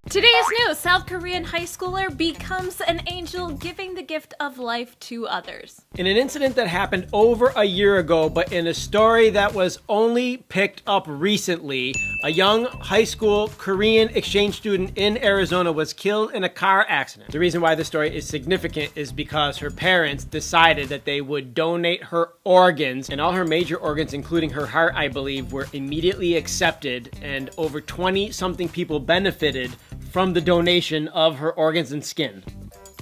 Today's news, South Korean high schooler becomes an angel giving the gift of life to others. In an incident that happened over a year ago, but in a story that was only picked up recently, a young high school Korean exchange student in Arizona was killed in a car accident. The reason why this story is significant is because her parents decided that they would donate her organs, and all her major organs, including her heart, I believe, were immediately accepted, and over 20-something people benefited from the donation of her organs and skin.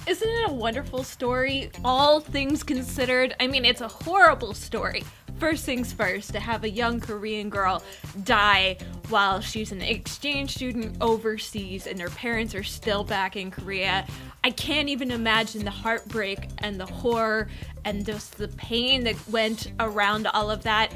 Isn't it a wonderful story, all things considered? I mean, it's a horrible story. First things first, to have a young Korean girl die while she's an exchange student overseas and her parents are still back in Korea. I can't even imagine the heartbreak and the horror and just the pain that went around all of that.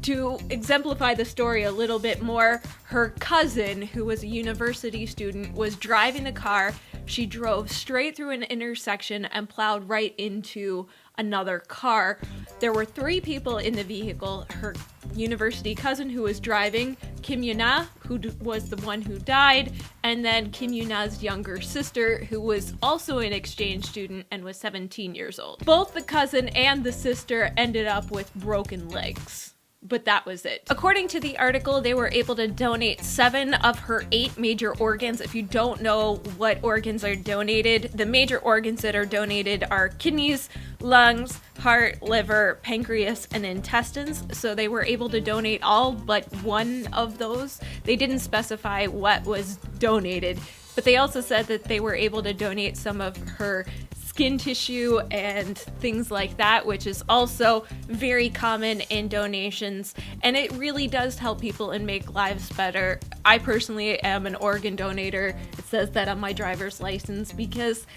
To exemplify the story a little bit more, her cousin, who was a university student, was driving the car. She drove straight through an intersection and plowed right into another car. There were 3 people in the vehicle. Her university cousin who was driving, Kim Yuna, who was the one who died, and then Kim Yuna's younger sister, who was also an exchange student and was 17 years old. Both the cousin and the sister ended up with broken legs. But that was it. According to the article, they were able to donate 7 of her 8 major organs. If you don't know what organs are donated, the major organs that are donated are kidneys, lungs, heart, liver, pancreas, and intestines. So they were able to donate all but one of those. They didn't specify what was donated, but they also said that they were able to donate some of her skin tissue and things like that, which is also very common in donations, and it really does help people and make lives better. I personally am an organ donator. It says that on my driver's license because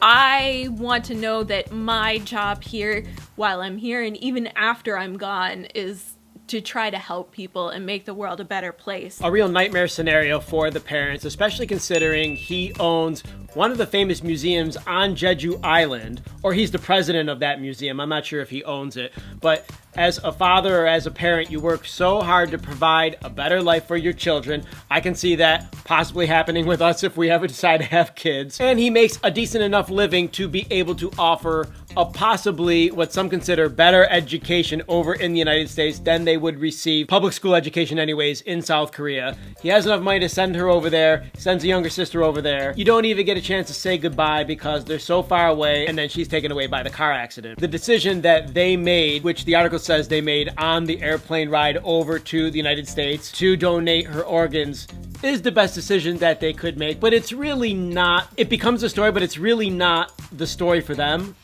I want to know that my job here while I'm here and even after I'm gone is to try to help people and make the world a better place. A real nightmare scenario for the parents, especially considering he owns one of the famous museums on Jeju Island, or he's the president of that museum. I'm not sure if he owns it, but as a father or as a parent, you work so hard to provide a better life for your children. I can see that possibly happening with us if we ever decide to have kids. And he makes a decent enough living to be able to offer a possibly what some consider better education over in the United States than they would receive public school education anyways in South Korea. He has enough money to send her over there, sends a younger sister over there. You don't even get a chance to say goodbye because they're so far away, and then she's taken away by the car accident. The decision that they made, which the article says they made on the airplane ride over to the United States to donate her organs, is the best decision that they could make, but it's really not. It becomes a story, but it's really not the story for them.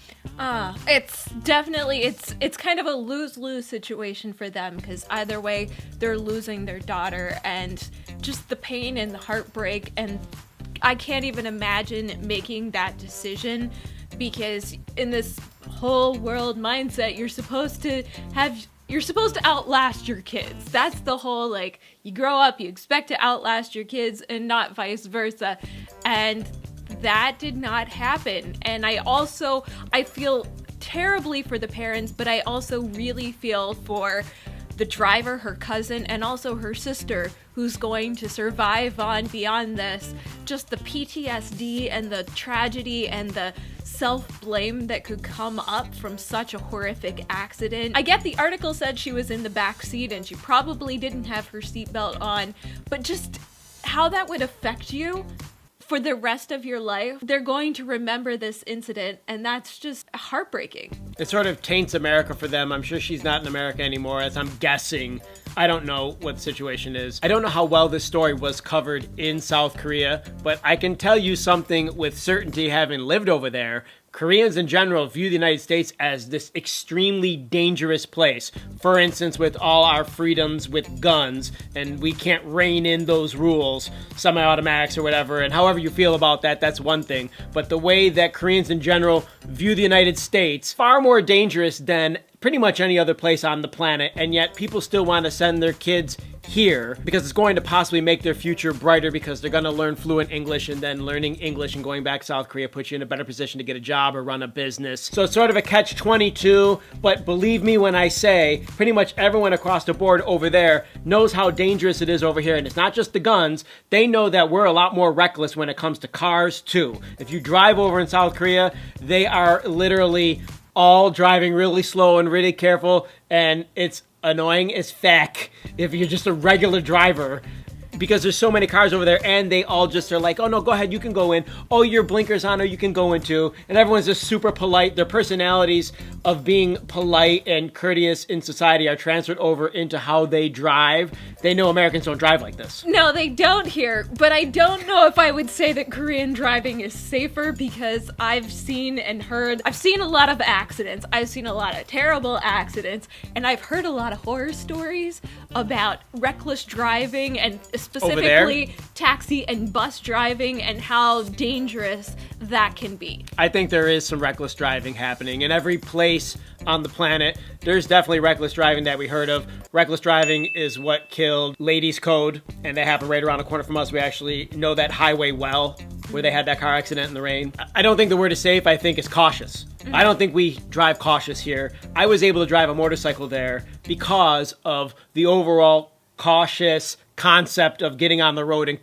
It's definitely, it's kind of a lose-lose situation for them because either way, they're losing their daughter and just the pain and the heartbreak, and I can't even imagine making that decision because in this whole world mindset, you're supposed to outlast your kids. That's the whole, like, you grow up, you expect to outlast your kids and not vice versa. And that did not happen. And I feel terribly for the parents, but I also really feel for the driver, her cousin, and also her sister, who's going to survive on beyond this. Just the PTSD and the tragedy and the self-blame that could come up from such a horrific accident. I get the article said she was in the back seat and she probably didn't have her seatbelt on, but just how that would affect you for the rest of your life. They're going to remember this incident, and that's just heartbreaking. It sort of taints America for them. I'm sure she's not in America anymore, as I'm guessing. I don't know what the situation is. I don't know how well this story was covered in South Korea, but I can tell you something with certainty, having lived over there. Koreans in general view the United States as this extremely dangerous place. For instance, with all our freedoms with guns, and we can't rein in those rules, semi-automatics or whatever, and however you feel about that, that's one thing. But the way that Koreans in general view the United States, far more dangerous than pretty much any other place on the planet, and yet people still want to send their kids here because it's going to possibly make their future brighter because they're going to learn fluent English, and then learning English and going back to South Korea puts you in a better position to get a job or run a business. So it's sort of a catch-22, but believe me when I say pretty much everyone across the board over there knows how dangerous it is over here, and it's not just the guns. They know that we're a lot more reckless when it comes to cars too. If you drive over in South Korea, they are literally all driving really slow and really careful, and it's annoying as feck if you're just a regular driver because there's so many cars over there, and they all just are like, oh no, go ahead, you can go in. Oh, your blinkers on, or you can go in too. And everyone's just super polite. Their personalities of being polite and courteous in society are transferred over into how they drive. They know Americans don't drive like this. No, they don't here, but I don't know if I would say that Korean driving is safer because I've seen a lot of accidents. I've seen a lot of terrible accidents, and I've heard a lot of horror stories about reckless driving and specifically taxi and bus driving and how dangerous that can be. I think there is some reckless driving happening in every place on the planet. There's definitely reckless driving that we heard of. Reckless driving is what killed Ladies Code, and they happened right around the corner from us. We actually know that highway well, where they had that car accident in the rain. I don't think the word is safe. I think it's cautious. I don't think we drive cautious here. I was able to drive a motorcycle there because of the overall cautious concept of getting on the road and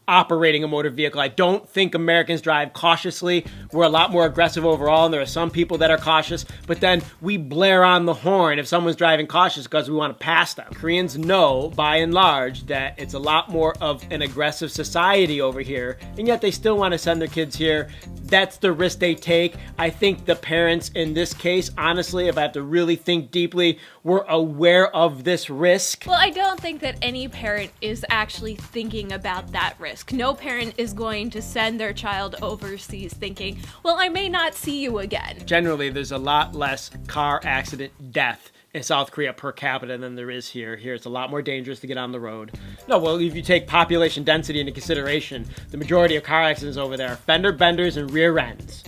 operating a motor vehicle. I don't think Americans drive cautiously. We're a lot more aggressive overall, and there are some people that are cautious, but then we blare on the horn if someone's driving cautious because we want to pass them. Koreans know, by and large, that it's a lot more of an aggressive society over here, and yet they still want to send their kids here. That's the risk they take. I think the parents in this case, honestly, if I have to really think deeply, were aware of this risk. Well, I don't think that any parent is actually thinking about that risk. No parent is going to send their child overseas thinking, well, I may not see you again. Generally, there's a lot less car accident death in South Korea per capita than there is here. Here, it's a lot more dangerous to get on the road. No, well, if you take population density into consideration, the majority of car accidents over there are fender benders and rear ends.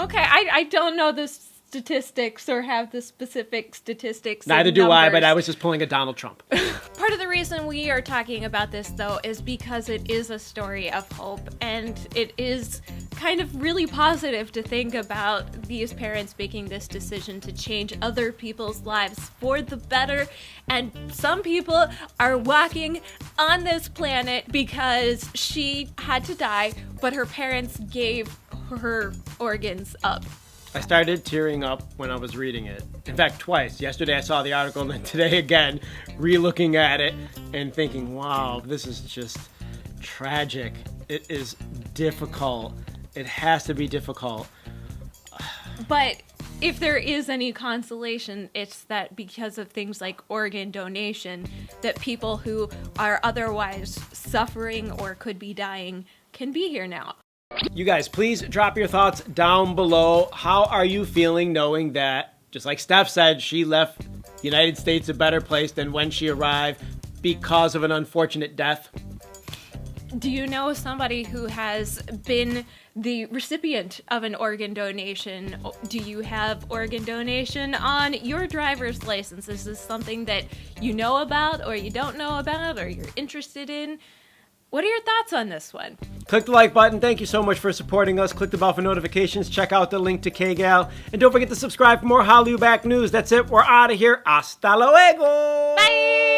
Okay, I don't know the statistics or have the specific statistics. Neither do I, but I was just pulling a Donald Trump. Part of the reason we are talking about this, though, is because it is a story of hope, and it is kind of really positive to think about these parents making this decision to change other people's lives for the better. And some people are walking on this planet because she had to die, but her parents gave her organs up. I started tearing up when I was reading it. In fact, twice. Yesterday I saw the article, and then today again, re-looking at it and thinking, wow, this is just tragic. It is difficult. It has to be difficult. But if there is any consolation, it's that because of things like organ donation, that people who are otherwise suffering or could be dying can be here now. You guys, please drop your thoughts down below. How are you feeling knowing that, just like Steph said, she left the United States a better place than when she arrived because of an unfortunate death? Do you know somebody who has been the recipient of an organ donation? Do you have organ donation on your driver's license? Is this something that you know about or you don't know about or you're interested in? What are your thoughts on this one? Click the like button. Thank you so much for supporting us. Click the bell for notifications. Check out the link to KGal. And don't forget to subscribe for more Hallyu Back news. That's it. We're out of here. Hasta luego. Bye.